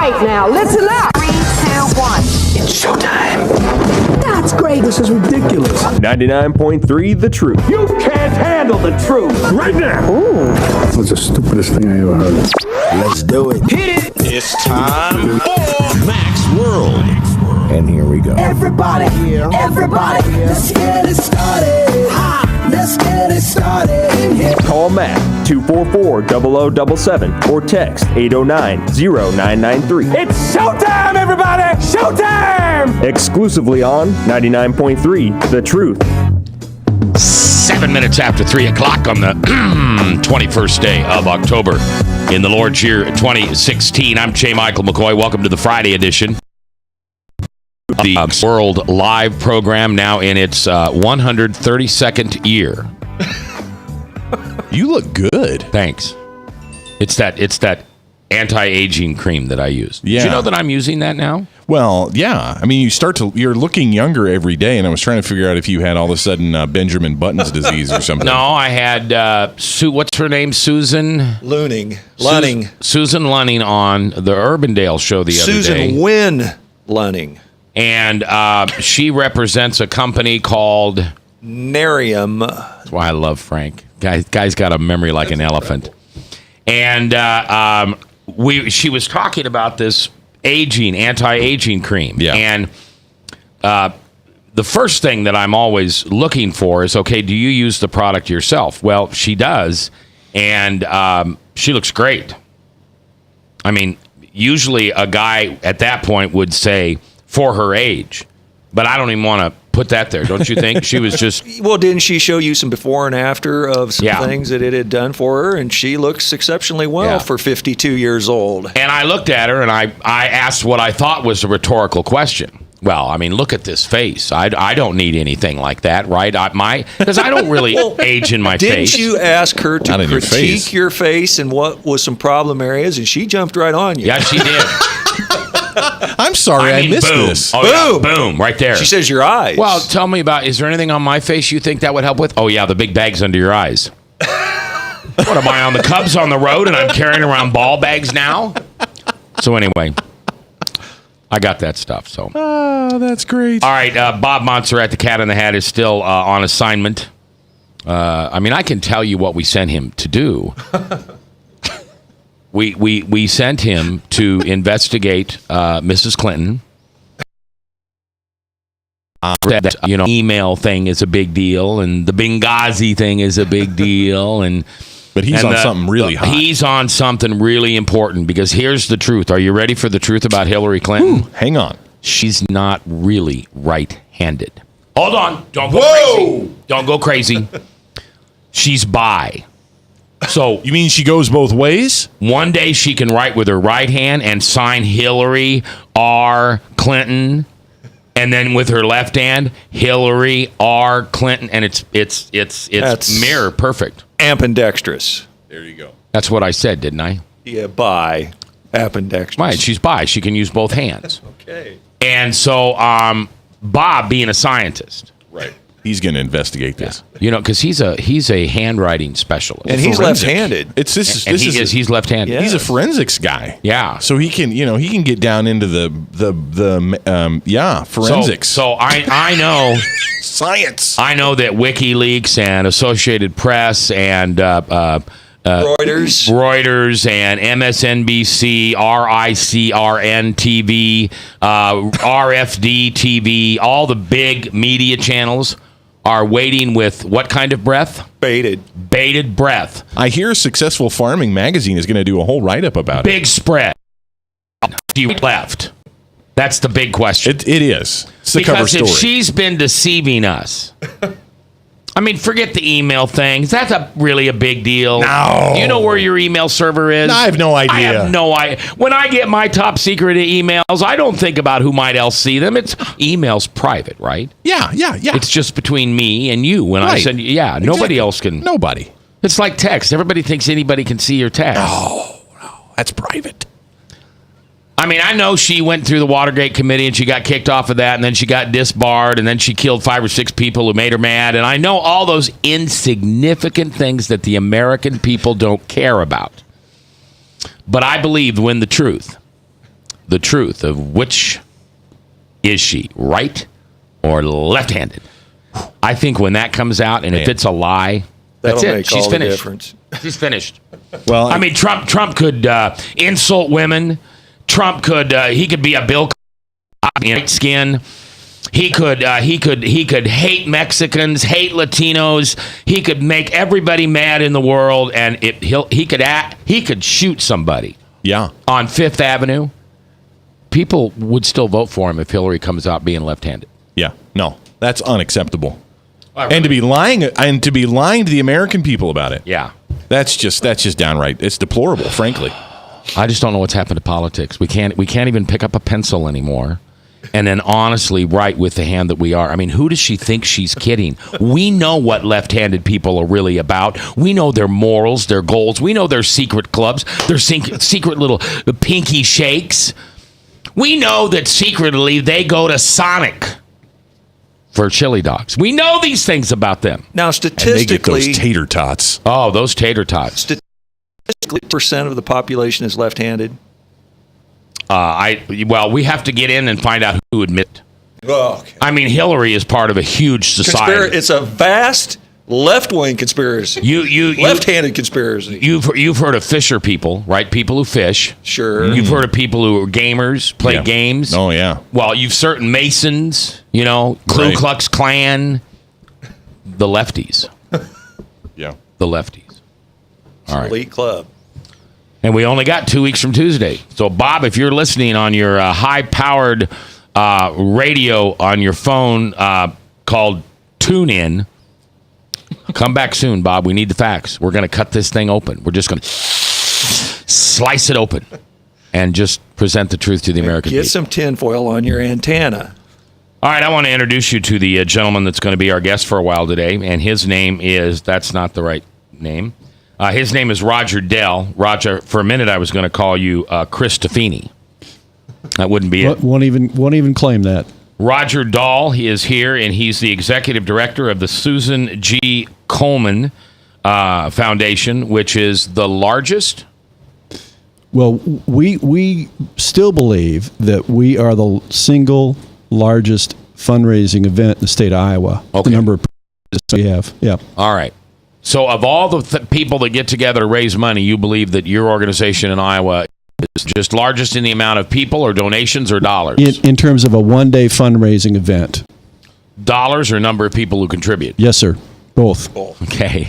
right, now listen up. 3, 2, 1. It's showtime. That's great. This is ridiculous. 99.3 The Truth. You can't handle the truth. Right now. Ooh. That was the stupidest thing I ever heard. Let's do it. Hit it. It's time for Mac's World. And here we go. Everybody, let's get it started. Let's get it started. Call Mac 244-0077 or text 809-0993. It's showtime, everybody. Showtime. Exclusively on 99.3 The Truth. 7 minutes after 3 o'clock on the 21st day of October in the Lord's year 2016. I'm J. Michael McCoy. Welcome to the Friday edition of the World Live program, now in its 132nd year. You look good. Thanks. It's that anti-aging cream that I use. Yeah. Did you know that I'm using that now? Well, yeah. I mean, you're looking younger every day, and I was trying to figure out if you had all of a sudden Benjamin Button's disease or something. No, I had what's her name? Susan Lunning. Susan Lunning on the Urbandale show the other day. Susan Wynn Lunning. And she represents a company called Narium. That's why I love Frank. Guy's got a memory like an elephant. And she was talking about this anti-aging cream. Yeah. And the first thing that I'm always looking for is, okay, do you use the product yourself? Well, she does, and she looks great. I mean, usually a guy at that point would say, for her age. But I don't even want to put that there, don't you think? She was just... Well, didn't she show you some before and after of some things that it had done for her? And she looks exceptionally well for 52 years old. And I looked at her and I asked what I thought was a rhetorical question. Well, I mean, look at this face. I don't need anything like that, right? Because I don't really age in my face. Didn't you ask her to critique your face and what was some problem areas? And she jumped right on you. Yeah, she did. I'm sorry, I missed boom. this. Oh, boom. Yeah, boom, right there. She says your eyes. Well, tell me is there anything on my face you think that would help with? Oh, yeah, the big bags under your eyes. What am I, on the Cubs on the road and I'm carrying around ball bags now? So anyway, I got that stuff. So. Oh, that's great. All right, Bob Montserrat, the Cat in the Hat, is still on assignment. I mean, I can tell you what we sent him to do. We sent him to investigate Mrs. Clinton. That email thing is a big deal, and the Benghazi thing is a big deal, but he's on something really hot. He's on something really important, because here's the truth. Are you ready for the truth about Hillary Clinton? Ooh, hang on. She's not really right-handed. Hold on. Don't go crazy. Don't go crazy. She's bi. So you mean she goes both ways? One day she can write with her right hand and sign Hillary R. Clinton, and then with her left hand, Hillary R. Clinton, and it's mirror perfect. Ambidextrous. There you go. That's what I said, didn't I? Yeah, bi. Ambidextrous. Right, she's bi. She can use both hands. Okay. And so Bob, being a scientist, right, he's going to investigate this. Yeah. Because he's a handwriting specialist, and he's left-handed. He's left-handed. Yes. He's a forensics guy. Yeah, so he can get down into the forensics. So I know science. I know that WikiLeaks and Associated Press and Reuters and MSNBC, RICRN TV, RFD TV, all the big media channels are waiting with what kind of breath? Bated breath. I hear Successful Farming magazine is going to do a whole write-up about it. Big spread. Do you left? That's the big question. It is. It's the cover story. Because if she's been deceiving us... I mean, forget the email thing. That's really a big deal. No. Do you know where your email server is? No, I have no idea. I have no idea. When I get my top secret emails, I don't think about who might else see them. Email's private, right? Yeah. It's just between me and you. When I send exactly. Nobody else can. Nobody. It's like text. Everybody thinks anybody can see your text. No, that's private. I mean, I know she went through the Watergate committee and she got kicked off of that, and then she got disbarred, and then she killed 5 or 6 people who made her mad. And I know all those insignificant things that the American people don't care about. But I believe when the truth. the truth of which is she, right or left-handed. I think when that comes out, and if it's a lie, that's That'll it. make She's all the finished. difference. She's finished. Well, I mean, Trump could insult women. Trump could he could be a Bill white skin. He could hate Mexicans, hate Latinos. He could make everybody mad in the world, and he could shoot somebody. yeah. On Fifth Avenue. People would still vote for him if Hillary comes out being left-handed. Yeah. No, that's unacceptable. And to be lying to the American people about it. Yeah. That's just downright. It's deplorable, frankly. I just don't know what's happened to politics. We can't even pick up a pencil anymore and then honestly write with the hand that we are. I mean, who does she think she's kidding? We know what left-handed people are really about. We know their morals, their goals. We know their secret clubs, their secret little pinky shakes. We know that secretly they go to Sonic for chili dogs. We know these things about them. Now, And they get statistically, those tater tots. Oh, those tater tots. statistically, percent of the population is left-handed. We have to get in and find out who admit. Oh, okay. I mean, Hillary is part of a huge society. It's a vast left-wing conspiracy. Left-handed conspiracy. You've heard of fisher people, right? People who fish. Sure. You've heard of people who are gamers, play Yeah. games. Oh, yeah. Well, you've certain Masons, Ku Right. Klux Klan, the lefties. Yeah. The lefties. All right. Elite club. And we only got 2 weeks from Tuesday. So, Bob, if you're listening on your high-powered radio on your phone called TuneIn, come back soon, Bob. We need the facts. We're going to cut this thing open. We're just going to slice it open and just present the truth to the American people. Get some tinfoil on your antenna. All right, I want to introduce you to the gentleman that's going to be our guest for a while today, and his name is, that's not the right name. His name is Roger Dell. Roger, for a minute I was going to call you Chris Tafini. That wouldn't be it. Won't even claim that. Roger Dahl, he is here, and he's the executive director of the Susan G. Coleman Foundation, which is the largest. Well, we still believe that we are the single largest fundraising event in the state of Iowa. Okay. The number of we have. Yeah. All right. So of all the people that get together to raise money, you believe that your organization in Iowa is just largest in the amount of people or donations or dollars? In terms of a one-day fundraising event. Dollars or number of people who contribute? Yes, sir. Both. Okay.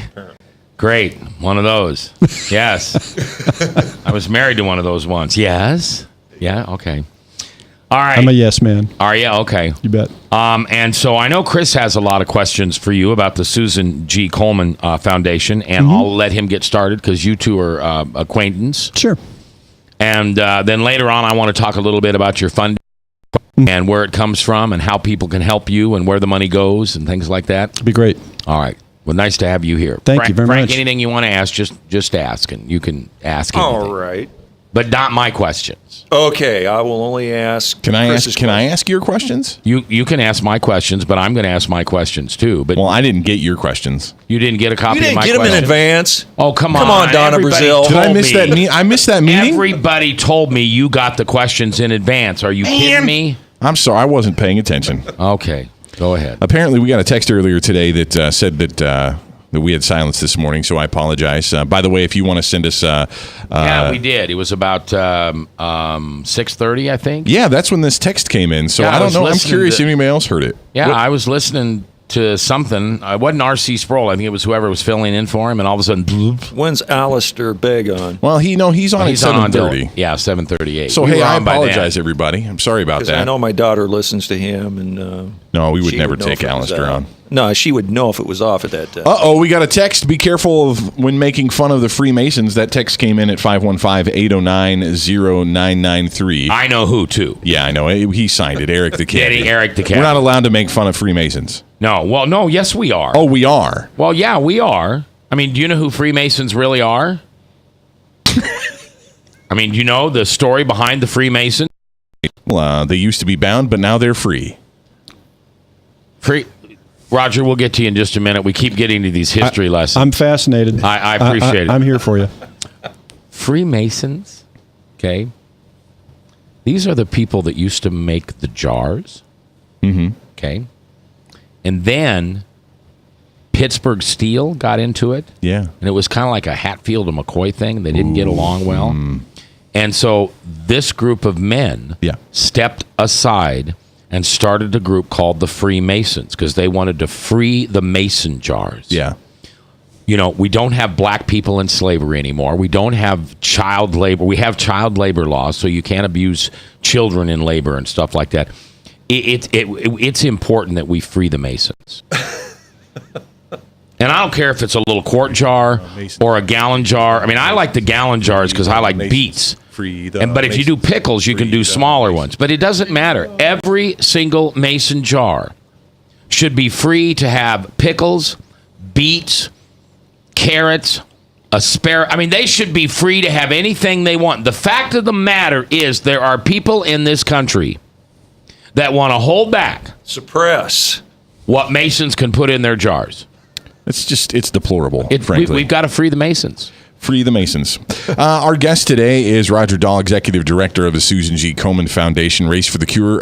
Great. One of those. Yes. I was married to one of those once. Yes. Yeah. Okay. All right. I'm a yes man. Are you? Okay. You bet. And so I know Chris has a lot of questions for you about the Susan G. Coleman Foundation, and I'll let him get started because you two are acquaintance. Sure. And then later on, I want to talk a little bit about your fund and where it comes from and how people can help you and where the money goes and things like that. It'd be great. All right. Well, nice to have you here. Thank you very Frank, much. anything you want to ask, just ask, and you can ask anything. All right. But not my questions. Okay, I will only ask. Can I Chris's ask your questions? You can ask my questions, but I'm going to ask my questions too. But Well, I didn't get your questions. you didn't get a copy You of didn't my get them in question? advance. Oh, come Come on, Donna Everybody Brazil. Did I told miss me. that? I missed that meeting. Everybody told me you got the questions in advance. Are you kidding me? I'm sorry, I wasn't paying attention. Okay, go ahead. Apparently, we got a text earlier today that said that we had silence this morning, so I apologize. By the way, if you want to send us, Yeah, we did. It was about 6:30, I think. yeah, that's when this text came in. So Yeah, I I don't was know. I'm listening curious to- if anybody else heard it. Yeah, I was listening to something. It wasn't R.C. Sproul. I think it was whoever was filling in for him, and all of a sudden, bloop. When's Alistair Begg on? Well, he's on at on till- 7:30. Yeah, 7:38. So We hey, were I on by then. apologize, everybody. I'm sorry about Because I that. know my daughter listens to him, and No, we would she never know take if it was Alistair out. on. No, she would know if it was off at that time. We got a text. Be careful of when making fun of the Freemasons. That text came in at 515-809-0993. I know who too. Yeah, I know. He signed it. Eric the Cat. Did he? Eric the Cat. We're not allowed to make fun of Freemasons. No. Well, no. Yes, we are. Oh, we are. Well, yeah, we are. I mean, do you know who Freemasons really are? I mean, do you know the story behind the Freemasons? Well, they used to be bound, but now they're free. Roger, we'll get to you in just a minute. We keep getting to these history lessons. I'm fascinated. I appreciate it. I'm here for you. Freemasons, okay, These are the people that used to make the jars. Mm-hmm. Okay. And then Pittsburgh Steel got into it. Yeah. And it was kind of like a Hatfield and McCoy thing. They didn't get along well. And so this group of men stepped aside and started a group called the Freemasons because they wanted to free the mason jars. Yeah. You know, we don't have black people in slavery anymore. We don't have child labor. We have child labor laws, so you can't abuse children in labor and stuff like that. It's important that we free the Masons. And I don't care if it's a little quart jar or a gallon jar. I mean, I like the gallon jars because I like beets. But if you do pickles, you can do smaller ones. But it doesn't matter. Every single mason jar should be free to have pickles, beets, carrots, asparagus. I mean, they should be free to have anything they want. The fact of the matter is there are people in this country that want to hold back, suppress what Masons can put in their jars. It's deplorable, frankly. We've got to free the Masons. Free the Masons. Our guest today is Roger Dahl, Executive Director of the Susan G. Coleman Foundation Race for the Cure.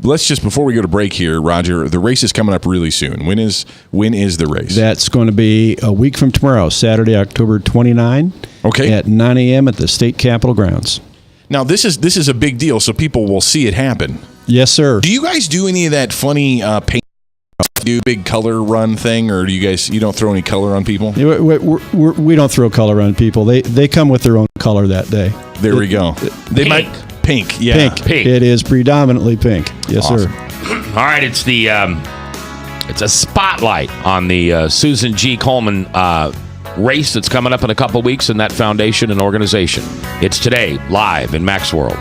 Let's just, before we go to break here, Roger, the race is coming up really soon. When is the race? That's going to be a week from tomorrow, Saturday, October 29, at 9 a.m. at the State Capitol grounds. Now, this is a big deal, so people will see it happen. Yes, sir. Do you guys do any of that funny paint? Do big color run thing, or do you don't throw any color on people? We don't throw color on people. They come with their own color that day. There we go. They pink. might pink. Yeah, pink. It is predominantly pink. Yes, awesome. sir. All right, it's the it's a spotlight on the Susan G. Coleman race that's coming up in a couple weeks in that foundation and organization. It's today live in Mac's World.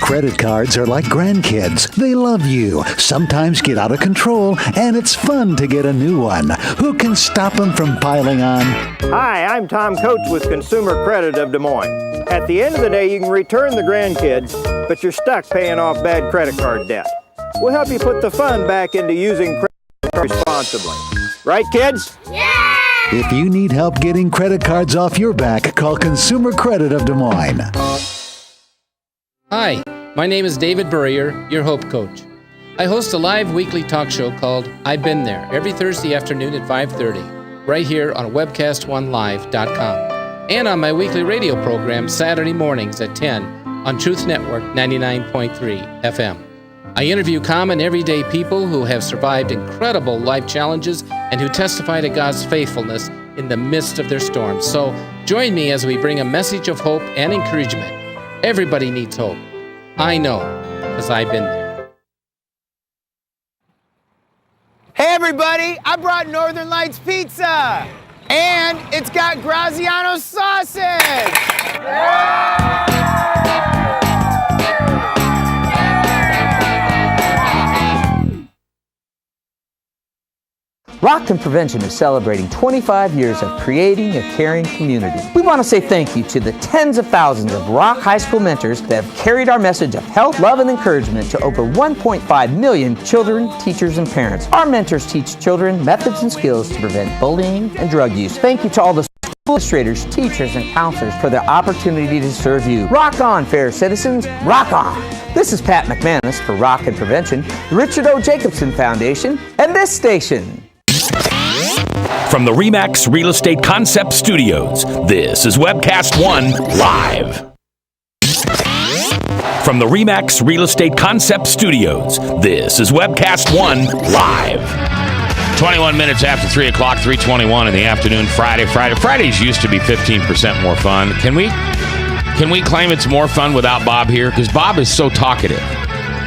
Credit cards are like grandkids. They love you, sometimes get out of control, and it's fun to get a new one. Who can stop them from piling on? Hi, I'm Tom Coates with Consumer Credit of Des Moines. At the end of the day, you can return the grandkids, but you're stuck paying off bad credit card debt. We'll help you put the fun back into using credit cards responsibly. Right, kids? Yeah! If you need help getting credit cards off your back, call Consumer Credit of Des Moines. Hi, my name is David Burrier, your Hope Coach. I host a live weekly talk show called I've Been There every Thursday afternoon at 5:30, right here on webcast1live.com, and on my weekly radio program Saturday mornings at 10 on Truth Network 99.3 FM. I interview common everyday people who have survived incredible life challenges and who testify to God's faithfulness in the midst of their storms. So join me as we bring a message of hope and encouragement. Everybody needs hope. I know, because I've been there. Hey everybody, I brought Northern Lights Pizza! And it's got Graziano sausage! Rockton Prevention is celebrating 25 years of creating a caring community. We want to say thank you to the tens of thousands of Rock High School mentors that have carried our message of health, love, and encouragement to over 1.5 million children, teachers, and parents. Our mentors teach children methods and skills to prevent bullying and drug use. Thank you to all the school administrators, teachers, and counselors for their opportunity to serve you. Rock on, fair citizens. Rock on. This is Pat McManus for Rock and Prevention, the Richard O. Jacobson Foundation, and this station. From the RE/MAX Real Estate Concept Studios, this is Webcast One Live. From the RE/MAX Real Estate Concept Studios, this is Webcast One Live. 21 minutes after 3 o'clock, 3:21 in the afternoon, Friday. Fridays used to be 15% more fun. Can we claim it's more fun without Bob here? Because Bob is so talkative.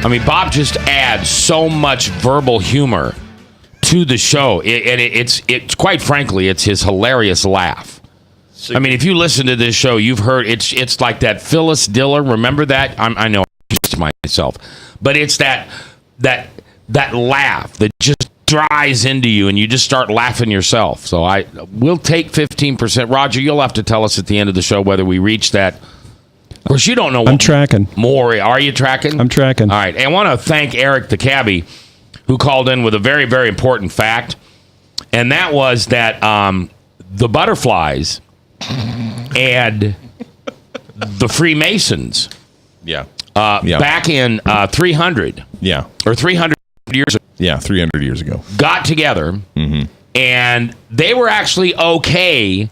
I mean, Bob just adds so much verbal humor to the show. It's quite frankly, it's his hilarious laugh. I mean, if you listen to this show, you've heard it's like that Phyllis Diller. Remember that? I know it's myself, but it's that laugh that just dries into you, and you just start laughing yourself. So we'll take 15%. Roger, you'll have to tell us at the end of the show whether we reach that. Of course, you don't know. I'm tracking. More, are you tracking? I'm tracking. All right, and I want to thank Eric the cabbie, who called in with a very, very important fact, and that was that the butterflies and the Freemasons, back in 300, or 300 years ago. Yeah, 300 years ago. Got together, and they were actually okay.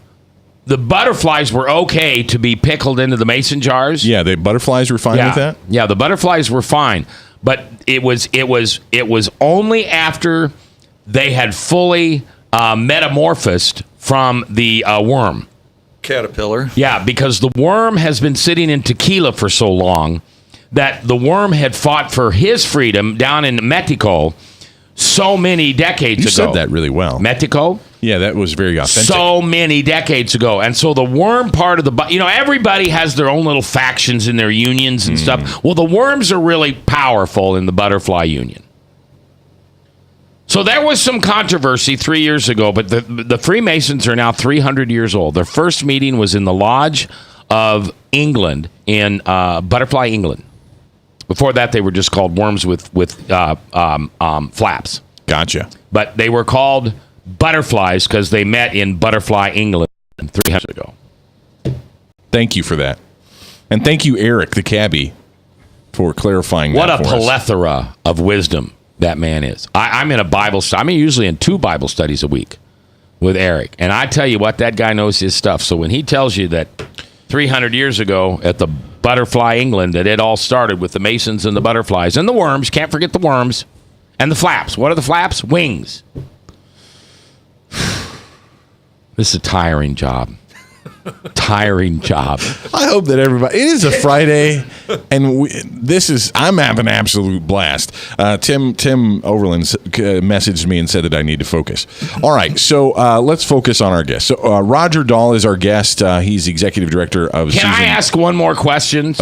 The butterflies were okay to be pickled into the mason jars. Yeah, the butterflies were fine with that? Yeah, the butterflies were fine. But it was only after they had fully metamorphosed from the worm. Caterpillar. Yeah, because the worm has been sitting in tequila for so long that the worm had fought for his freedom down in Mexico so many decades ago. You said that really well. Mexico? Yeah, that was very authentic. So many decades ago. And so the worm part of everybody has their own little factions in their unions and stuff. Well, the worms are really powerful in the butterfly union. So there was some controversy 3 years ago, but the Freemasons are now 300 years old. Their first meeting was in the Lodge of England in Butterfly, England. Before that, they were just called worms with flaps. Gotcha. But they were called butterflies because they met in Butterfly, England 300 ago. Thank you for that. And thank you, Eric the cabbie, for clarifying what that a plethora of wisdom that man is. I'm in a Bible study. I'm usually in 2 Bible studies a week with Eric. And I tell you what, that guy knows his stuff. So when he tells you that 300 years ago at the Butterfly, England, that it all started with the Masons and the butterflies and the worms. Can't forget the worms. And the flaps. What are the flaps? Wings. This is a tiring job. Tiring job. I hope that everybody. It is a Friday, and I'm having an absolute blast. Tim Overland messaged me and said that I need to focus. All right, so let's focus on our guest. So Roger Dahl is our guest. He's executive director of. Can I ask one more question?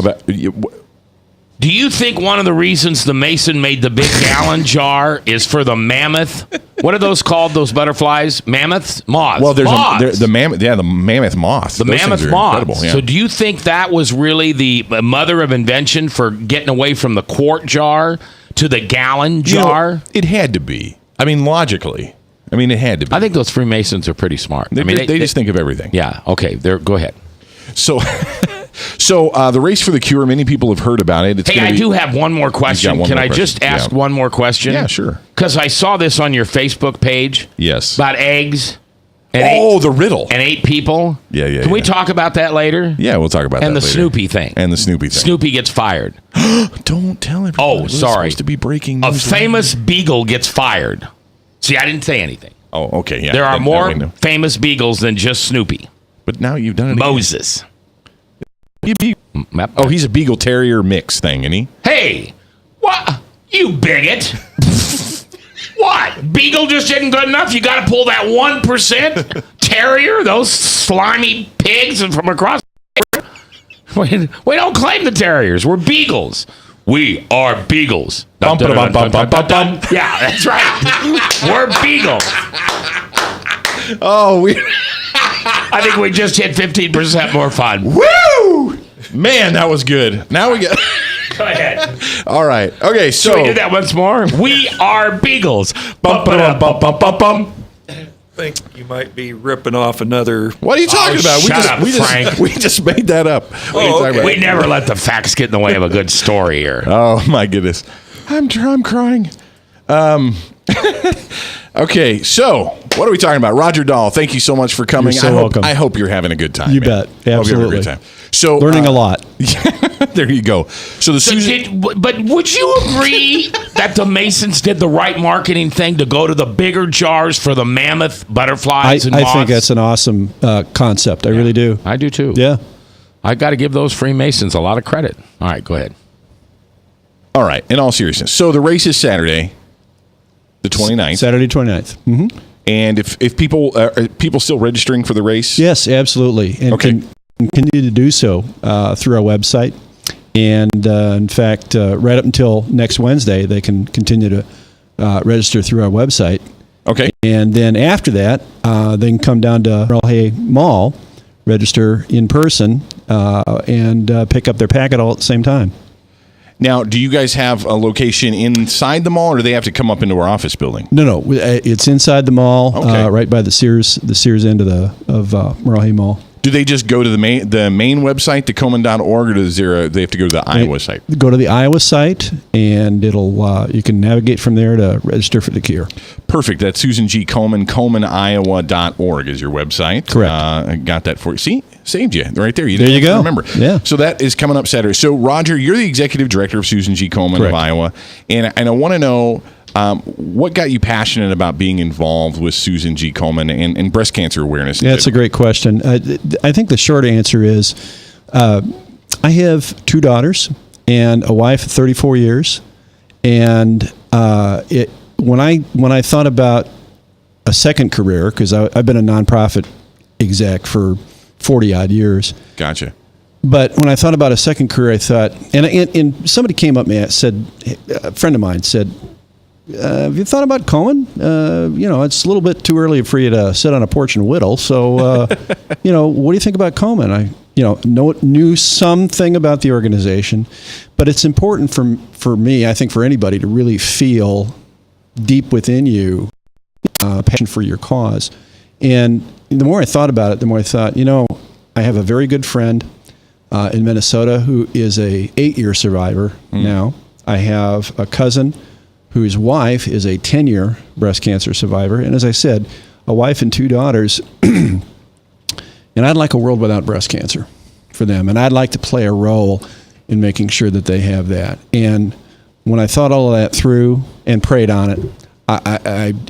Do you think one of the reasons the Mason made the big gallon jar is for the mammoth? What are those called? Those butterflies? Mammoths? Moths? Well, there's the mammoth. Yeah, the mammoth moth. The mammoth moth. Yeah. So, do you think that was really the mother of invention for getting away from the quart jar to the gallon jar? It had to be. I mean, logically. It had to be. I think those Freemasons are pretty smart. They just think of everything. Yeah. Okay. Go ahead. So the race for the cure, many people have heard about it. I do have one more question. Can I just ask one more question? Yeah, sure. Because I saw this on your Facebook page. Yes. About eggs. The riddle. And 8 people. Yeah. Can we talk about that later? Yeah, we'll talk about that later. And the Snoopy thing. Snoopy gets fired. Don't tell everybody. Oh, sorry. Supposed to be breaking news. A famous beagle gets fired. See, I didn't say anything. Oh, okay. Yeah. There are more famous beagles than just Snoopy. But now you've done it. Moses. Oh, he's a Beagle Terrier mix thing, isn't he? Hey, what? You bigot. What? Beagle just isn't good enough? You got to pull that 1% Terrier? Those slimy pigs from across. We don't claim the Terriers. We're Beagles. We are Beagles. Yeah, that's right. We're Beagles. Oh, I think we just hit 15% more fun. Woo! Man, that was good. Now we get. Go ahead. All right. Okay, so. Should we do that once more? We are Beagles. Bum, ba-dum, bum, bum, bum, bum. think you might be ripping off another. What are you talking about? Shut up, Frank. We just made that up. What are you talking about? We never let the facts get in the way of a good story here. Oh my goodness, I'm crying. Okay, so what are we talking about? Roger Dahl, thank you so much for coming. You're so welcome. I hope you're having a good time. You man. bet. Absolutely. Hope you're having a good time. So learning a lot. There you go. So but would you agree that the Masons did the right marketing thing to go to the bigger jars for the mammoth butterflies and moths? I think that's an awesome concept. I really do. I do too. Yeah. I got to give those Freemasons a lot of credit. All right, go ahead. All right, in all seriousness. So the race is Saturday, the 29th. Saturday 29th. Mm-hmm. And if people are people still registering for the race? Yes, absolutely. And can continue to do so through our website. And in fact, right up until next Wednesday, they can continue to register through our website. Okay. And then after that, they can come down to Merle Mall, register in person, and pick up their packet all at the same time. Now, do you guys have a location inside the mall, or do they have to come up into our office building? No, it's inside the mall, right by the Sears end of Merle Mall. Do they just go to the main website, the Coleman.org, or do they have to go to the Iowa site? Go to the Iowa site, and it'll you can navigate from there to register for the cure. Perfect. That's Susan G. Coleman, ColemanIowa.org is your website. Correct. I got that for you. See? Saved you right there. There you go. Remember. Yeah. So that is coming up Saturday. So, Roger, you're the executive director of Susan G. Coleman of Iowa, and I want to know what got you passionate about being involved with Susan G. Coleman and breast cancer awareness? Yeah, that's a great question. I think the short answer is I have two daughters and a wife of 34 years. And when I thought about a second career, because I've been a nonprofit exec for 40-odd years. Gotcha. But when I thought about a second career, I thought, and somebody came up to me and said, a friend of mine said, have you thought about Coleman? It's a little bit too early for you to sit on a porch and whittle. So, what do you think about Coleman? I, knew something about the organization, but it's important for me, I think for anybody, to really feel deep within you passion for your cause. And the more I thought about it, the more I thought, I have a very good friend in Minnesota who is a 8-year survivor now. I have a cousin whose wife is a 10-year breast cancer survivor. And as I said, a wife and two daughters. And I'd like a world without breast cancer for them. And I'd like to play a role in making sure that they have that. And when I thought all of that through and prayed on it,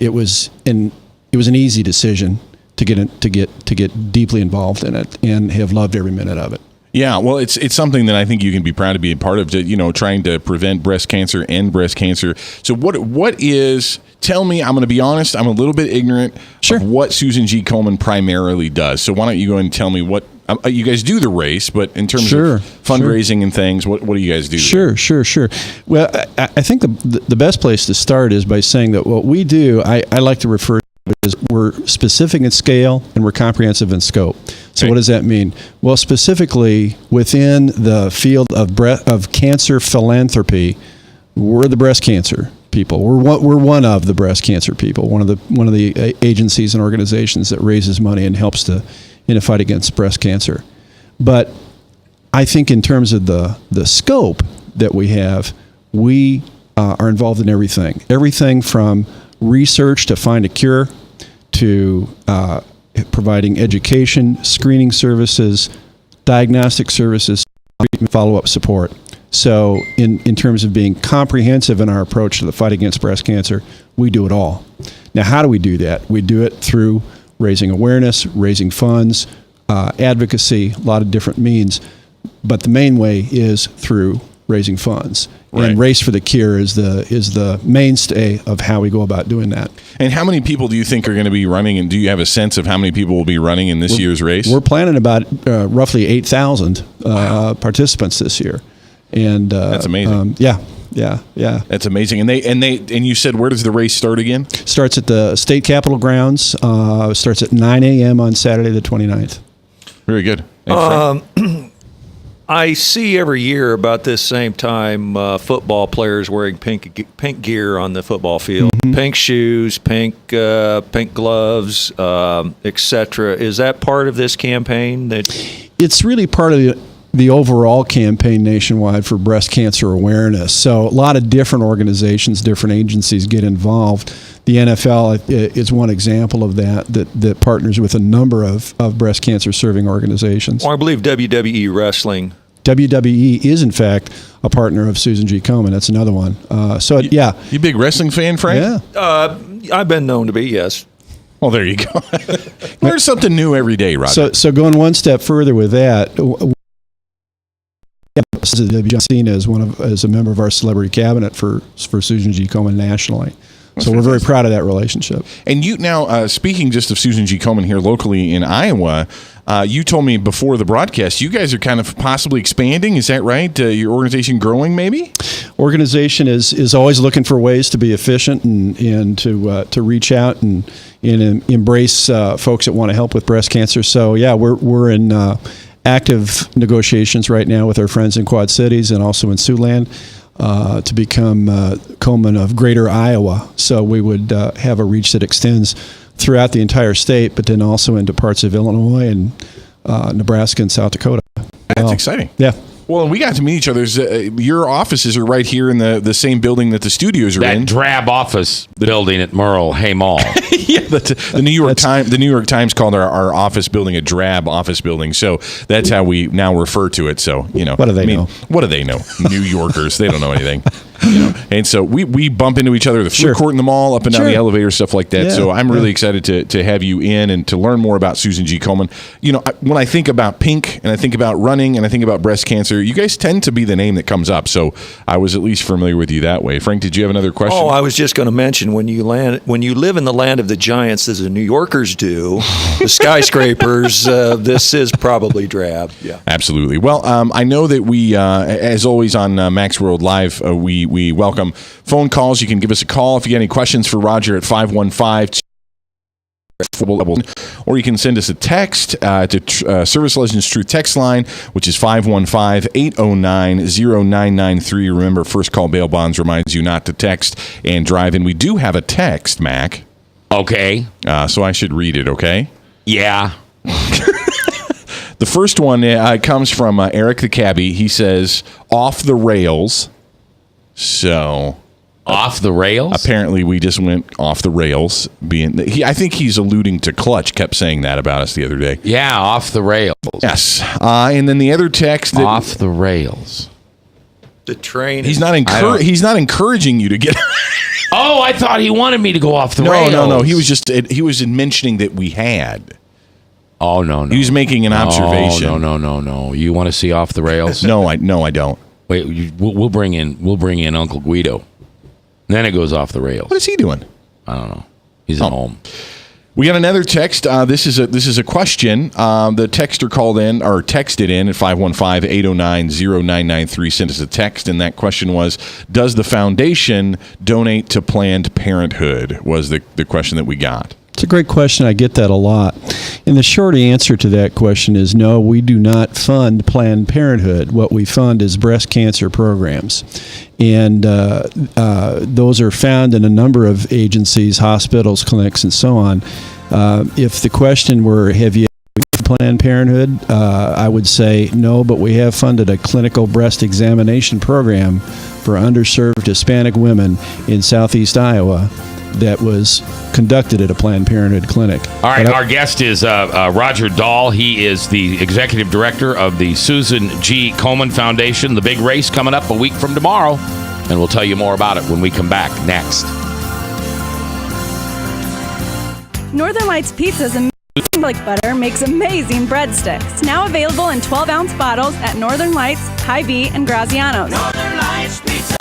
it was an easy decision to get deeply involved in it and have loved every minute of it. Yeah, well, it's something that I think you can be proud to be a part of, trying to prevent breast cancer and breast cancer. So what is, tell me, I'm going to be honest, I'm a little bit ignorant of what Susan G. Coleman primarily does. So why don't you go and tell me what, you guys do the race, but in terms of fundraising and things, what do you guys do? Sure. Well, I think the best place to start is by saying that what we do, I like to refer to is we're specific in scale and we're comprehensive in scope. So what does that mean? Well, specifically within the field of cancer philanthropy, we're the breast cancer people. We're one of the breast cancer people. One of the agencies and organizations that raises money and helps in a fight against breast cancer. But I think in terms of the scope that we have, we are involved in everything from research to find a cure, to providing education, screening services, diagnostic services, follow-up support. So in terms of being comprehensive in our approach to the fight against breast cancer, we do it all. Now, how do we do that? We do it through raising awareness, raising funds, advocacy, a lot of different means. But the main way is through raising funds. Right. And Race for the Cure is the mainstay of how we go about doing that. And how many people do you think are going to be running, and do you have a sense of how many people will be running in this year's race? We're planning about roughly 8,000 participants this year. And that's amazing. Yeah. That's amazing. And you said, where does the race start again? Starts at the state capitol grounds. Starts at 9 a.m. on Saturday the 29th. Very good. I see every year about this same time football players wearing pink gear on the football field, pink shoes, pink gloves, etc. Is that part of this campaign? It's really part of the overall campaign nationwide for breast cancer awareness. So a lot of different organizations, different agencies get involved. The NFL is one example of that partners with a number of breast cancer serving organizations. Well, I believe WWE Wrestling. WWE is, in fact, a partner of Susan G. Komen. That's another one. You a big wrestling fan, Frank? Yeah. I've been known to be, yes. Well, there you go. Learn something new every day, Roger. So going one step further with that, John Cena as a member of our celebrity cabinet for Susan G. Komen nationally. So we're very proud of that relationship. And you now, speaking just of Susan G. Komen here locally in Iowa, you told me before the broadcast you guys are kind of possibly expanding. Is that right? Your organization growing, maybe? Organization is always looking for ways to be efficient and to reach out and embrace folks that want to help with breast cancer. So yeah, we're in active negotiations right now with our friends in Quad Cities and also in Siouxland. To become Coleman of Greater Iowa. So we would have a reach that extends throughout the entire state, but then also into parts of Illinois and Nebraska and South Dakota. That's exciting. Yeah. Well, we got to meet each other. Your offices are right here in the same building that the studios are in. That drab office building at Merle Hay Mall. Yeah, the New York Times. The New York Times called our office building a drab office building. So that's how we now refer to it. So what do they know? What do they know? New Yorkers, they don't know anything. And so we bump into each other, the food court in the mall, up and down the elevator, stuff like that. Yeah, so I'm really excited to have you in and to learn more about Susan G. Komen. When I think about pink and I think about running and I think about breast cancer, you guys tend to be the name that comes up. So I was at least familiar with you that way. Frank, did you have another question? Oh, I was just going to mention when you live in the land of the giants, as the New Yorkers do, the skyscrapers, this is probably drab. Yeah, absolutely. Well, I know that we, as always on Max World Live, we welcome phone calls. You can give us a call if you got any questions for Roger at 515. Or you can send us a text to Service Legends Truth text line, which is 515-809-0993. Remember, first call bail bonds reminds you not to text and drive. And we do have a text, Mac. Okay. So I should read it, okay? Yeah. The first one comes from Eric the Cabbie. He says, off the rails. So... Off the rails? Apparently, we just went off the rails. I think he's alluding to Clutch. Kept saying that about us the other day. Yeah, off the rails. Yes. And then the other text. Off the rails. The train. He's not encouraging you to get. Oh, I thought he wanted me to go off the rails. No. He was mentioning that we had. Oh no. He was making an observation. No. You want to see off the rails? No, I don't. Wait, we'll bring in Uncle Guido. Then it goes off the rails. What is he doing? I don't know. He's at home. We got another text. This is a question. The texter called in or texted in at 515-809-0993. Sent us a text, and that question was: does the foundation donate to Planned Parenthood? Was the question that we got. It's a great question. I get that a lot. And the short answer to that question is no, we do not fund Planned Parenthood. What we fund is breast cancer programs. And those are found in a number of agencies, hospitals, clinics, and so on. If the question were, have you Planned Parenthood, I would say no, but we have funded a clinical breast examination program for underserved Hispanic women in southeast Iowa that was conducted at a Planned Parenthood clinic. All right, our guest is Roger Dahl. He is the executive director of the Susan G. Komen Foundation. The big race coming up a week from tomorrow, and we'll tell you more about it when we come back next. Northern Lights Pizza's amazing garlic butter makes amazing breadsticks. Now available in 12-ounce bottles at Northern Lights, Hy-Vee, and Graziano's. Northern Lights Pizza.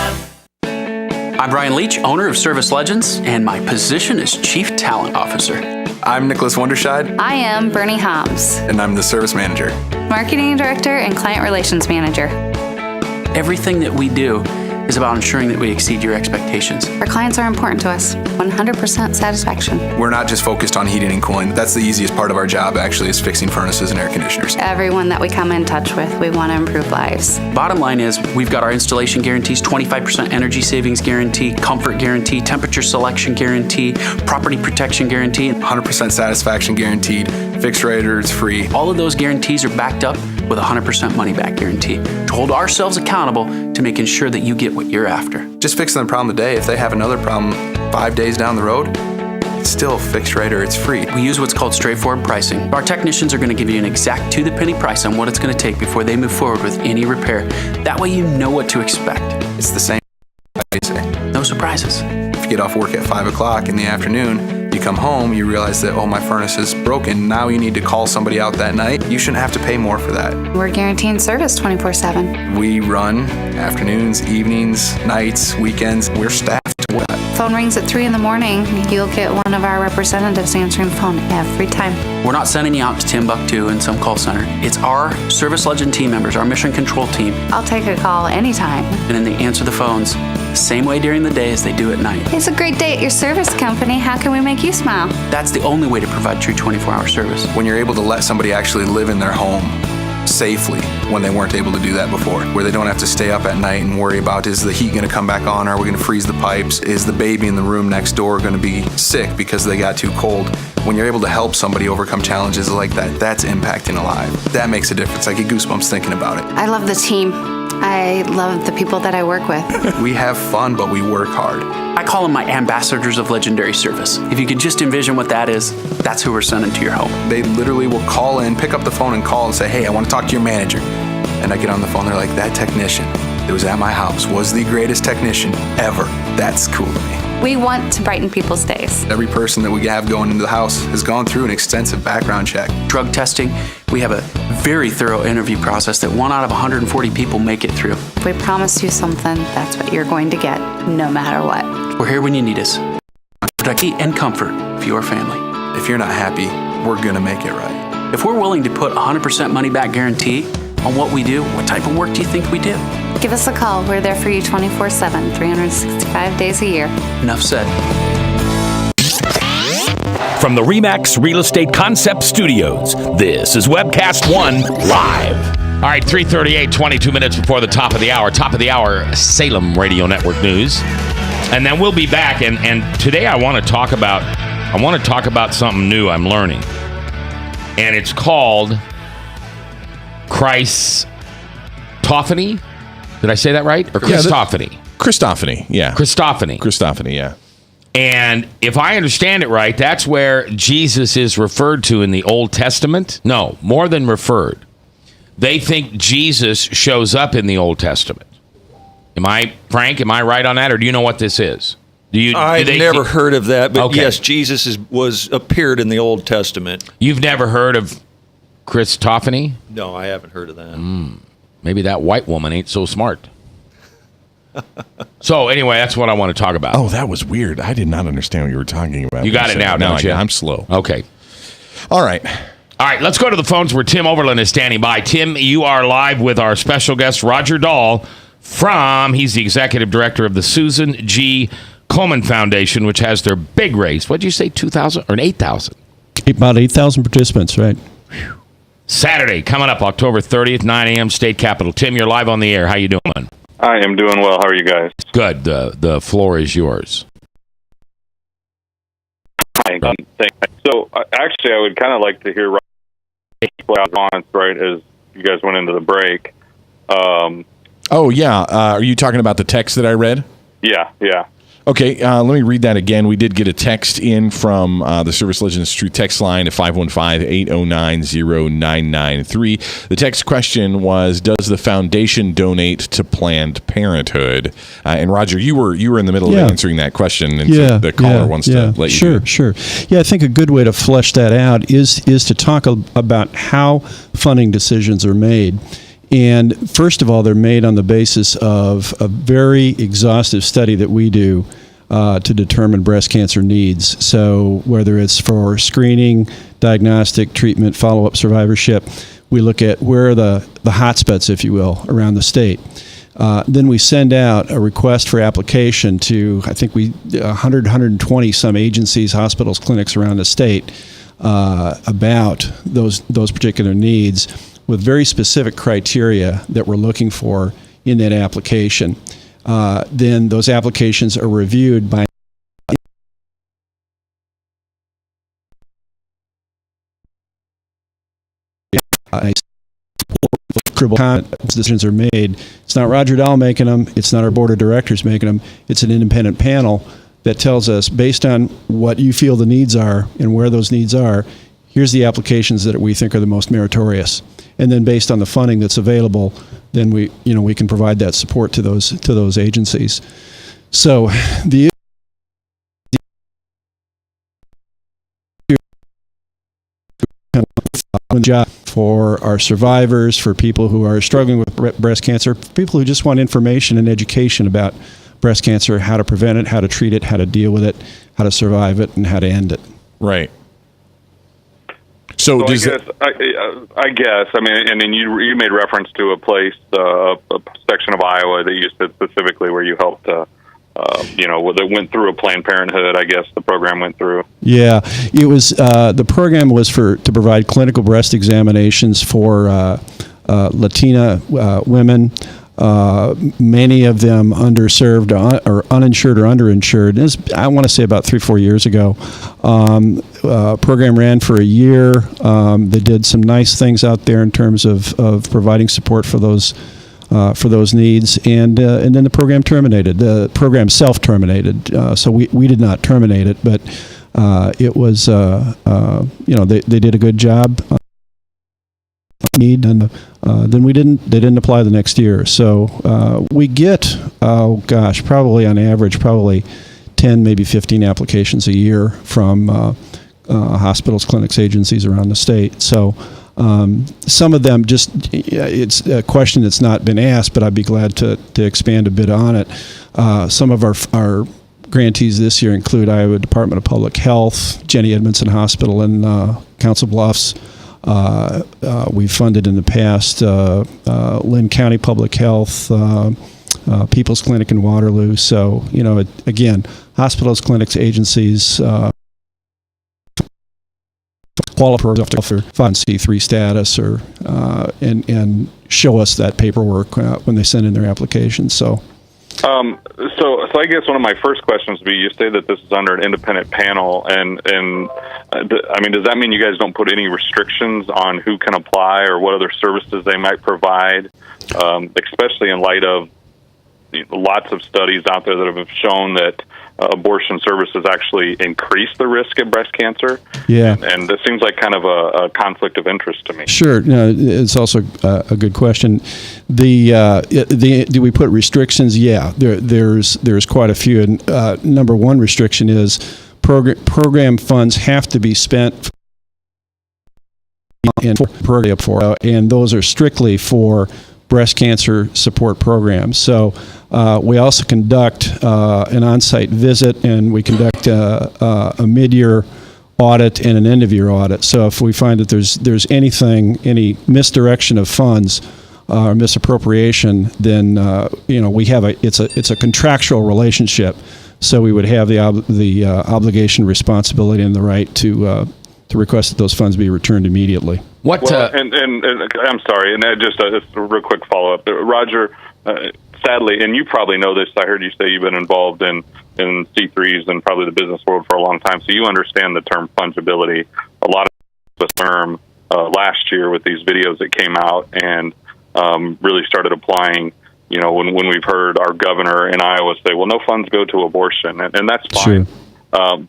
I'm Brian Leach, owner of Service Legends, and my position is Chief Talent Officer. I'm Nicholas Wonderscheid. I am Bernie Hobbs. And I'm the Service Manager. Marketing Director and Client Relations Manager. Everything that we do is about ensuring that we exceed your expectations. Our clients are important to us. 100% satisfaction. We're not just focused on heating and cooling. That's the easiest part of our job, actually, is fixing furnaces and air conditioners. Everyone that we come in touch with, we want to improve lives. Bottom line is, we've got our installation guarantees, 25% energy savings guarantee, comfort guarantee, temperature selection guarantee, property protection guarantee. 100% satisfaction guaranteed. Fixed rate or it's free. All of those guarantees are backed up with a 100% money back guarantee to hold ourselves accountable to making sure that you get what you're after. Just fixing the problem today. If they have another problem 5 days down the road, it's still fixed rate or it's free. We use what's called straightforward pricing. Our technicians are going to give you an exact to-the-penny price on what it's going to take before they move forward with any repair. That way you know what to expect. It's the same, I say. No surprises. If you get off work at 5 o'clock in the afternoon, you come home, you realize that, oh, my furnace is broken. Now you need to call somebody out that night. You shouldn't have to pay more for that. We're guaranteeing service 24/7. We run afternoons, evenings, nights, weekends. We're staffed well. Phone rings at 3 in the morning. You'll get one of our representatives answering the phone every time. We're not sending you out to Timbuktu in some call center. It's our Service Legend team members, our mission control team. I'll take a call anytime. And then they answer the phones the same way during the day as they do at night. It's a great day at your service company. How can we make you smile? That's the only way to provide true 24-hour service. When you're able to let somebody actually live in their home safely when they weren't able to do that before, where they don't have to stay up at night and worry about, is the heat going to come back on? Are we going to freeze the pipes? Is the baby in the room next door going to be sick because they got too cold? When you're able to help somebody overcome challenges like that, that's impacting a life. That makes a difference. I get goosebumps thinking about it. I love the team. I love the people that I work with. We have fun, but we work hard. I call them my ambassadors of legendary service. If you could just envision what that is, that's who we're sending to your home. They literally will call in, pick up the phone and call and say, hey, I want to talk to your manager. And I get on the phone, they're like, that technician that was at my house was the greatest technician ever. That's cool to me. We want to brighten people's days. Every person that we have going into the house has gone through an extensive background check. Drug testing, we have a very thorough interview process that 1 out of 140 people make it through. If we promise you something, that's what you're going to get, no matter what. We're here when you need us. Protection and comfort for your family. If you're not happy, we're going to make it right. If we're willing to put 100% money back guarantee on what we do, what type of work do you think we do? Give us a call. We're there for you 24/7, 365 days a year. Enough said. From the RE/MAX Real Estate Concept Studios, this is Webcast One Live. All right, 3:38, 22 minutes before the top of the hour. Top of the hour, Salem Radio Network News. And then we'll be back. And today I want to talk about something new I'm learning. And it's called Christophany. Did I say that right? Or Christophany? Christophany, yeah. Christophany, yeah. And if I understand it right, that's where Jesus is referred to in the Old Testament. No, more than referred. They think Jesus shows up in the Old Testament. Frank, am I right on that? Or do you know what this is? I've never heard of that, but yes, Jesus was appeared in the Old Testament. You've never heard of Christophany? No, I haven't heard of that. Maybe that white woman ain't so smart. So anyway, that's what I want to talk about. Oh, that was weird. I did not understand what you were talking about. You got it now, don't you? I'm slow. Okay. All right, let's go to the phones where Tim Overland is standing by. Tim, you are live with our special guest, Roger Dahl, he's the executive director of the Susan G. Coleman Foundation, which has their big race. What did you say, 2,000 or 8,000? About 8,000 participants, right? Saturday, coming up, October 30th, 9 a.m., State Capitol. Tim, you're live on the air. How you doing? I am doing well. How are you guys? Good. The floor is yours. So, actually, I would kind of like to hear response right as you guys went into the break. Oh, yeah. Are you talking about the text that I read? Yeah. Okay, let me read that again. We did get a text in from the Service Legends Truth text line at 515-809-0993. The text question was, does the foundation donate to Planned Parenthood? And Roger, you were in the middle of answering that question, and so the caller wants to let you do it. Sure. Yeah, I think a good way to flesh that out is to talk about how funding decisions are made. And first of all, they're made on the basis of a very exhaustive study that we do to determine breast cancer needs. So whether it's for screening, diagnostic, treatment, follow-up, survivorship, we look at where are the hotspots, if you will, around the state. Then we send out a request for application to, I think 120 some agencies, hospitals, clinics around the state about those particular needs with very specific criteria that we're looking for in that application. Then those applications are reviewed by decisions are made. It's not Roger Dahl making them. It's not our board of directors making them. It's an independent panel that tells us, based on what you feel the needs are and where those needs are, here's the applications that we think are the most meritorious. And then based on the funding that's available, then we can provide that support to those agencies. So the job for our survivors, for people who are struggling with breast cancer, people who just want information and education about breast cancer, how to prevent it, how to treat it, how to deal with it, how to survive it, and how to end it. Right. So I guess, I mean, and then you made reference to a place, a section of Iowa that you said specifically where you helped, that went through a Planned Parenthood, I guess the program went through. Yeah, it was, the program was to provide clinical breast examinations for Latina women, many of them underserved or uninsured or underinsured. This, I want to say about 3-4 years ago. Program ran for a year. They did some nice things out there in terms of providing support for those needs, and then the program terminated. The program self-terminated, so we did not terminate it, but it was they did a good job. And then they didn't apply the next year. So we get, probably on average, 10, maybe 15 applications a year from hospitals, clinics, agencies around the state. So some of them it's a question that's not been asked, but I'd be glad to expand a bit on it. Some of our grantees this year include Iowa Department of Public Health, Jenny Edmondson Hospital in Council Bluffs. We've funded in the past Lynn County Public Health, People's Clinic in Waterloo. So, again, hospitals, clinics, agencies, qualified for 5C3 status or and show us that paperwork when they send in their applications. So I guess one of my first questions would be, you say that this is under an independent panel, and I mean, does that mean you guys don't put any restrictions on who can apply or what other services they might provide, especially in light of lots of studies out there that have shown that abortion services actually increase the risk of breast cancer? Yeah. And this seems like kind of a conflict of interest to me. Sure. No, it's also a good question. Do we put restrictions? Yeah, there's quite a few. And number one restriction is program funds have to be spent and those are strictly for breast cancer support programs. So we also conduct an on-site visit, and we conduct a mid-year audit and an end-of-year audit. So if we find that there's any misdirection of funds or misappropriation, then we have it's a contractual relationship. So we would have the obligation, responsibility, and the right to request that those funds be returned immediately. And I'm sorry, and just a real quick follow-up. Roger, sadly, and you probably know this, I heard you say you've been involved in C3s and probably the business world for a long time, so you understand the term fungibility. A lot of the term last year with these videos that came out and really started applying, when we've heard our governor in Iowa say, well, no funds go to abortion, and that's fine. Sure.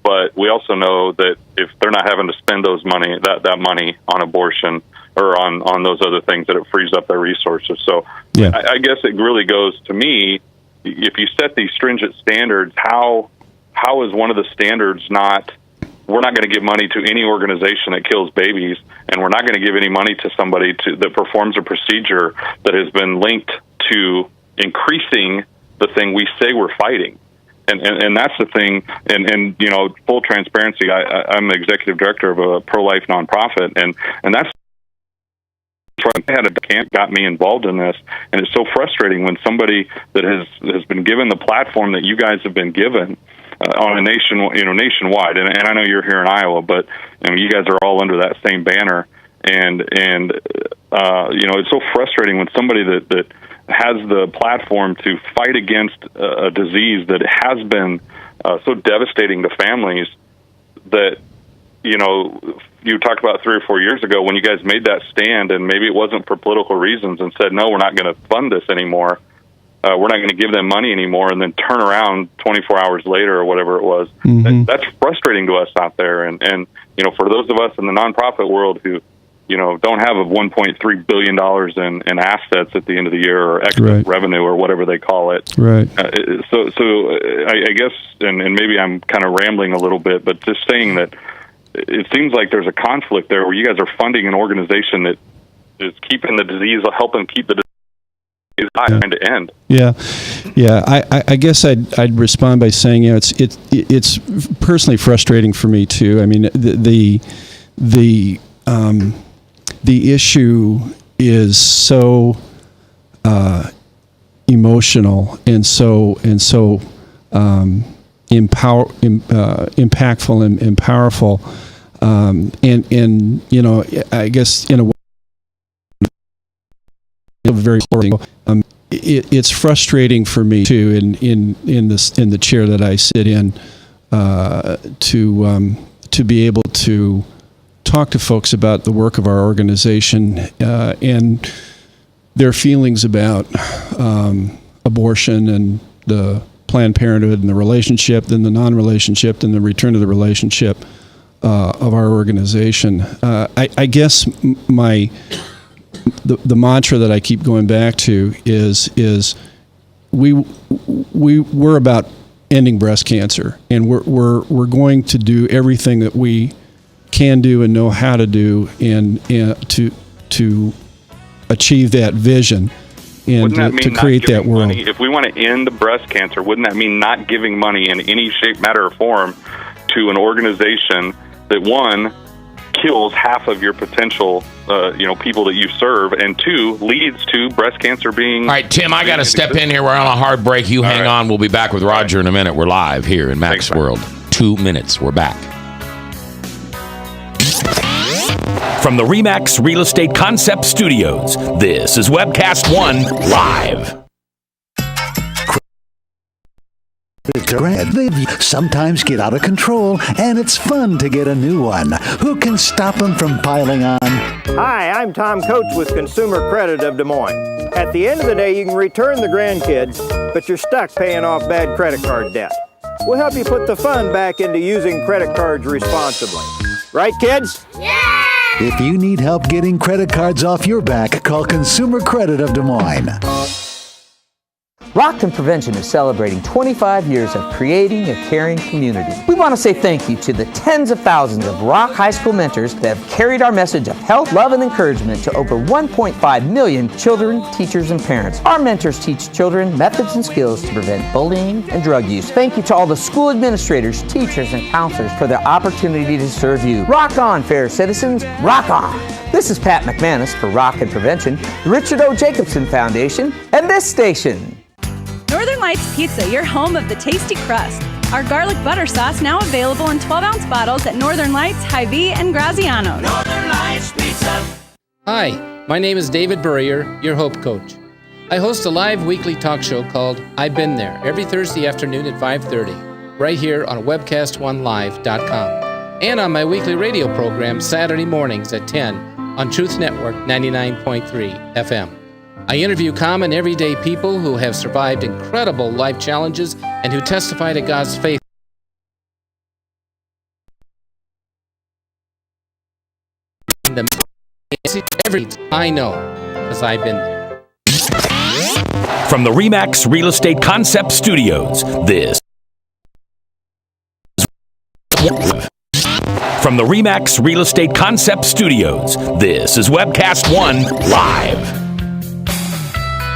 But we also know that if they're not having to spend that money on abortion or on those other things, that it frees up their resources. So yeah. I guess it really goes to me, if you set these stringent standards, how is one of the standards we're not going to give money to any organization that kills babies, and we're not going to give any money to somebody that performs a procedure that has been linked to increasing the thing we say we're fighting. And that's the thing, and full transparency, I'm the executive director of a pro-life nonprofit, and that's got me involved in this, and it's so frustrating when somebody that has been given the platform that you guys have been given on a nationwide, and I know you're here in Iowa, but you guys are all under that same banner, and it's so frustrating when somebody that has the platform to fight against a disease that has been so devastating to families that, you talked about 3 or 4 years ago when you guys made that stand, and maybe it wasn't for political reasons, and said, no, we're not going to fund this anymore. We're not going to give them money anymore, and then turn around 24 hours later or whatever it was. Mm-hmm. That's frustrating to us out there. And for those of us in the nonprofit world who, don't have $1.3 billion in assets at the end of the year, or excess revenue, or whatever they call it. Right. So I guess, and maybe I'm kind of rambling a little bit, but just saying that it seems like there's a conflict there where you guys are funding an organization that is keeping the disease, helping keep the disease trying to end. Yeah. I guess I'd respond by saying, it's personally frustrating for me too. I mean, the issue is so emotional and so impactful and powerful, and I guess in a way very it's frustrating for me too in the chair that I sit in to be able to talk to folks about the work of our organization and their feelings about abortion and the Planned Parenthood and the relationship, then the non-relationship, then the return to the relationship of our organization. I guess the mantra that I keep going back to is we're about ending breast cancer, and we're going to do everything that we can do and know how to do and to achieve that vision and to create that world. Money? If we want to end breast cancer, wouldn't that mean not giving money in any shape, matter, or form to an organization that, one, kills half of your potential people that you serve, and 2, leads to breast cancer being... All right, Tim, I got to step in here. We're on a hard break. You hang on. We'll be back with Roger in a minute. We're live here in Mac's World. 2 minutes. We're back. From the RE/MAX Real Estate Concept Studios, this is Webcast One Live. They sometimes get out of control, and it's fun to get a new one. Who can stop them from piling on? Hi, I'm Tom Coates with Consumer Credit of Des Moines. At the end of the day, you can return the grandkids, but you're stuck paying off bad credit card debt. We'll help you put the fun back into using credit cards responsibly. Right, kids? Yeah! If you need help getting credit cards off your back, call Consumer Credit of Des Moines. Rockton Prevention is celebrating 25 years of creating a caring community. We want to say thank you to the tens of thousands of Rock High School mentors that have carried our message of health, love, and encouragement to over 1.5 million children, teachers, and parents. Our mentors teach children methods and skills to prevent bullying and drug use. Thank you to all the school administrators, teachers, and counselors for their opportunity to serve you. Rock on, fair citizens. Rock on. This is Pat McManus for Rockton Prevention, the Richard O. Jacobson Foundation, and this station. Northern Lights Pizza, your home of the tasty crust. Our garlic butter sauce now available in 12-ounce bottles at Northern Lights, Hy-Vee, and Graziano's. Northern Lights Pizza. Hi, my name is David Burrier, your Hope Coach. I host a live weekly talk show called I've Been There every Thursday afternoon at 5:30, right here on webcast1live.com, and on my weekly radio program Saturday mornings at 10 on Truth Network 99.3 FM. I interview common everyday people who have survived incredible life challenges and who testify to God's faith. Every I know, because I've been there. From the RE/MAX Real Estate Concept Studios, this From the RE/MAX Real Estate Concept Studios, this is Webcast One Live.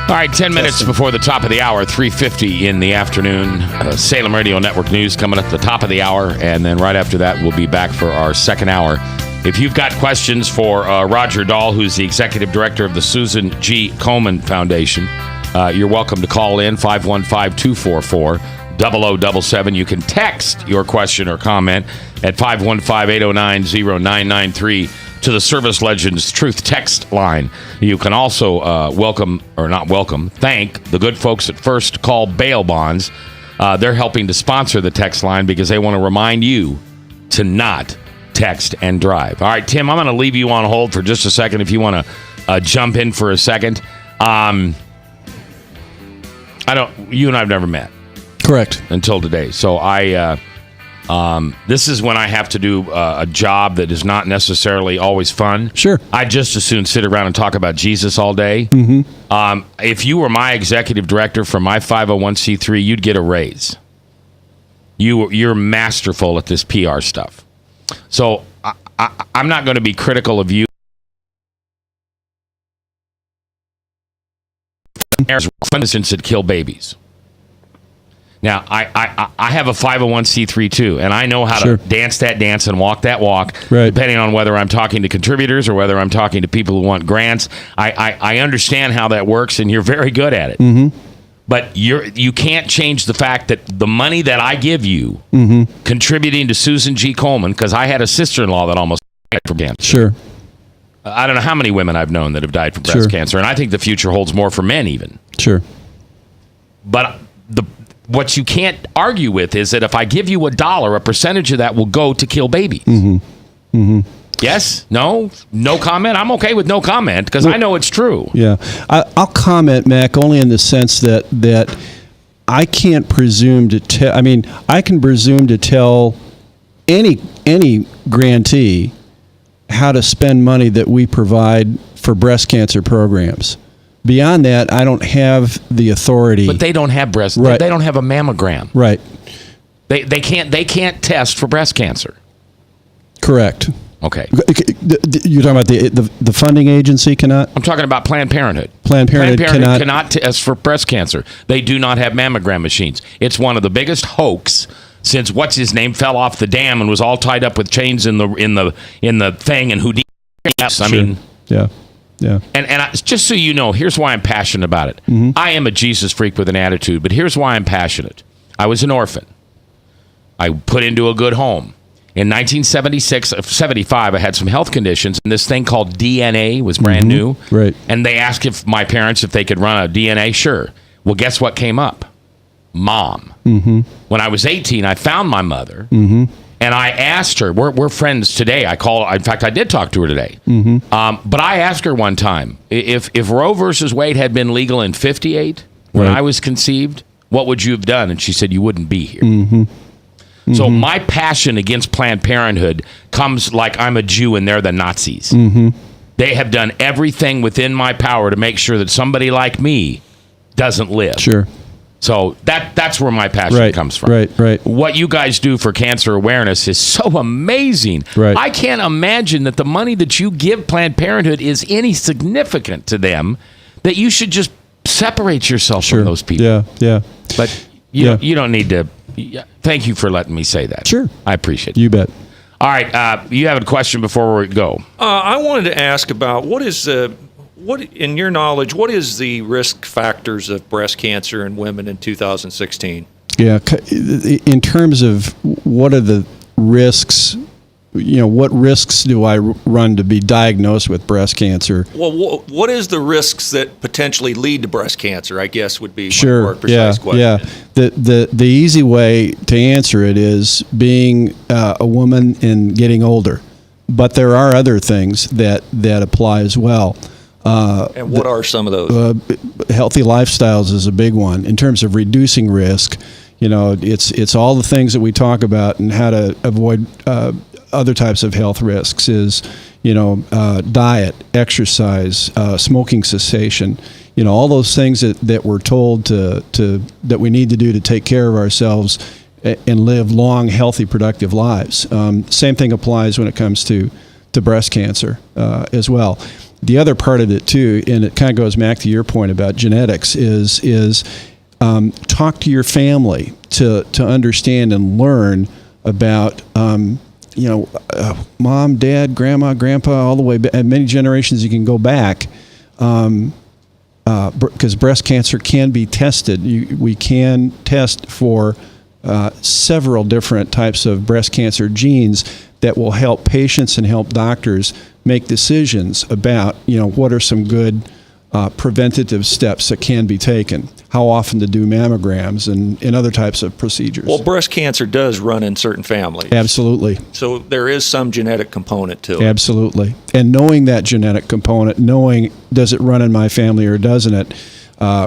All right, 10 minutes before the top of the hour, 3:50 in the afternoon. Salem Radio Network News coming at the top of the hour, and then right after that, we'll be back for our second hour If you've got questions for Roger Dahl, who's the executive director of the Susan G. Komen Foundation, you're welcome to call in 515-244-0077. You can text your question or comment at 515-809-0993 to the Service Legends Truth text line. You can also thank the good folks at First Call Bail Bonds. They're helping to sponsor the text line because they want to remind you to not text and drive. All right, Tim, I'm going to leave you on hold for just a second if you want to jump in for a second. You and I have never met. Correct. Until today. So this is when I have to do a job that is not necessarily always fun. Sure. I just as soon sit around and talk about Jesus all day. Mm-hmm. If you were my executive director for my 501c3, you'd get a raise. You're masterful at this PR stuff. So I'm not going to be critical of you. Innocence that kill babies. Now, I have a 501c3 too, and I know how to dance that dance and walk that walk, depending on whether I'm talking to contributors or whether I'm talking to people who want grants. I understand how that works, and you're very good at it. Mm-hmm. But you can't change the fact that the money that I give you, contributing to Susan G. Komen, because I had a sister-in-law that almost died from cancer. Sure. I don't know how many women I've known that have died from breast cancer, and I think the future holds more for men even. Sure. But what you can't argue with is that if I give you $1, a percentage of that will go to kill babies. Mm-hmm. Mm-hmm. Yes? No? No comment? I'm okay with no comment because I know it's true. Yeah. I'll comment, Mac, only in the sense that I can't presume to tell. I mean, I can presume to tell any grantee how to spend money that we provide for breast cancer programs. Beyond that, I don't have the authority. But they don't have breast. Right. They don't have a mammogram. Right. They can't test for breast cancer. Correct. Okay. You're talking about the funding agency cannot? I'm talking about Planned Parenthood. Planned Parenthood cannot test for breast cancer. They do not have mammogram machines. It's one of the biggest hoax since what's his name fell off the dam and was all tied up with chains in the thing and Houdini. Yes, I mean. Yeah. Yeah. And just so you know, here's why I'm passionate about it. Mm-hmm. I am a Jesus freak with an attitude, but here's why I'm passionate. I was an orphan. I put into a good home. In 1975, I had some health conditions, and this thing called DNA was brand new. Right. And they asked my parents if they could run a DNA. Sure. Well, guess what came up? Mom. Mm-hmm. When I was 18, I found my mother. Mm-hmm. And I asked her, we're friends today. In fact, I did talk to her today. Mm-hmm. But I asked her one time, if Roe versus Wade had been legal in 58, when I was conceived, what would you have done? And she said, you wouldn't be here. Mm-hmm. So my passion against Planned Parenthood comes like I'm a Jew and they're the Nazis. Mm-hmm. They have done everything within my power to make sure that somebody like me doesn't live. Sure. So that's where my passion comes from. Right. What you guys do for cancer awareness is so amazing. Right. I can't imagine that the money that you give Planned Parenthood is any significant to them, that you should just separate yourself from those people. Yeah. But you don't need to. Thank you for letting me say that. Sure. I appreciate it. You bet. All right. You have a question before we go. I wanted to ask about what in your knowledge, what is the risk factors of breast cancer in women in 2016? Yeah, in terms of what are the risks, what risks do I run to be diagnosed with breast cancer? Well, what is the risks that potentially lead to breast cancer, I guess would be my more Yeah, precise question. yeah. The easy way to answer it is being a woman and getting older. But there are other things that apply as well. And what are some of those? Healthy lifestyles is a big one. In terms of reducing risk, it's all the things that we talk about and how to avoid other types of health risks is, diet, exercise, smoking cessation, all those things that we're told that we need to do to take care of ourselves and live long, healthy, productive lives. Same thing applies when it comes to breast cancer as well. The other part of it too, and it kind of goes back to your point about genetics, is talk to your family to understand and learn about mom, dad, grandma, grandpa, all the way back, many generations you can go back, because breast cancer can be tested. We can test for several different types of breast cancer genes that will help patients and help doctors make decisions about, what are some good preventative steps that can be taken, how often to do mammograms and other types of procedures. Well, breast cancer does run in certain families. Absolutely. So there is some genetic component to it. Absolutely. And knowing that genetic component, knowing does it run in my family or doesn't it,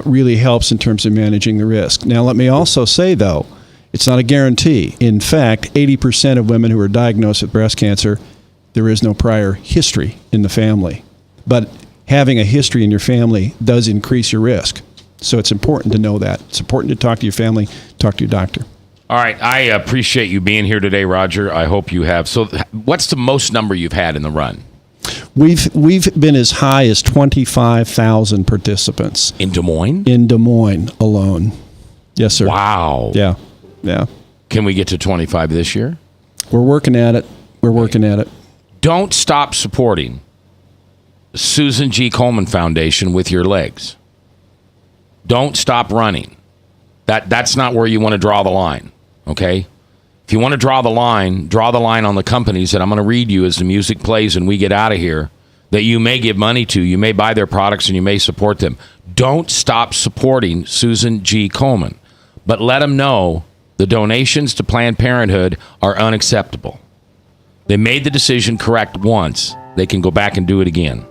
really helps in terms of managing the risk. Now, let me also say, though, it's not a guarantee. In fact, 80% of women who are diagnosed with breast cancer, there is no prior history in the family. But having a history in your family does increase your risk. So it's important to know that. It's important to talk to your family, talk to your doctor. All right. I appreciate you being here today, Roger. I hope you have. So what's the most number you've had in the run? We've been as high as 25,000 participants. In Des Moines? In Des Moines alone. Yes, sir. Wow. Yeah. Yeah. Can we get to 25 this year? We're working at it. We're working at it. Don't stop supporting the Susan G. Coleman Foundation with your legs. Don't stop running. That's not where you want to draw the line, okay? If you want to draw the line on the companies that I'm going to read you as the music plays and we get out of here, that you may give money to, you may buy their products and you may support them. Don't stop supporting Susan G. Coleman, but let them know the donations to Planned Parenthood are unacceptable. They made the decision correct once. They can go back and do it again.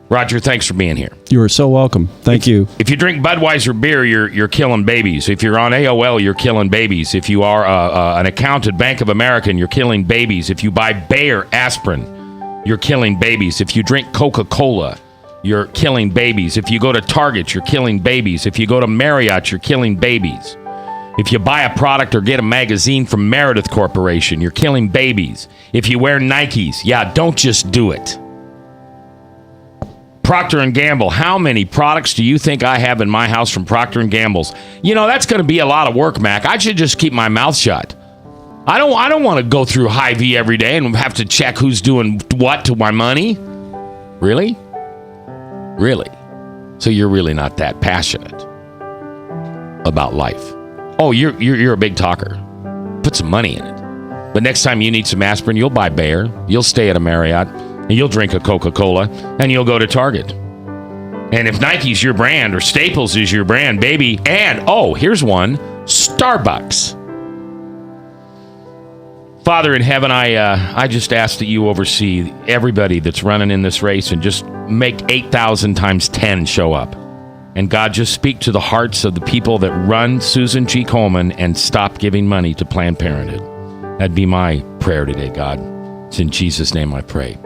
Roger, thanks for being here. You are so welcome. Thank you. If you drink Budweiser beer, you're killing babies. If you're on AOL, you're killing babies. If you are an account at Bank of America, you're killing babies. If you buy Bayer aspirin, you're killing babies. If you drink Coca-Cola, you're killing babies. If you go to Target, you're killing babies. If you go to Marriott, you're killing babies. If you buy a product or get a magazine from Meredith Corporation, you're killing babies. If you wear Nikes, don't just do it. Procter & Gamble, how many products do you think I have in my house from Procter & Gamble's? That's going to be a lot of work, Mac. I should just keep my mouth shut. I don't want to go through Hy-Vee every day and have to check who's doing what to my money. Really? Really? So you're really not that passionate about life. Oh, you're a big talker. Put some money in it. But next time you need some aspirin, you'll buy Bayer, you'll stay at a Marriott, and you'll drink a Coca-Cola, and you'll go to Target. And if Nike's your brand or Staples is your brand, baby, and, here's one, Starbucks. Father in heaven, I just ask that you oversee everybody that's running in this race and just make 8,000 times 10 show up. And God, just speak to the hearts of the people that run Susan G. Coleman and stop giving money to Planned Parenthood. That'd be my prayer today, God. It's in Jesus' name I pray.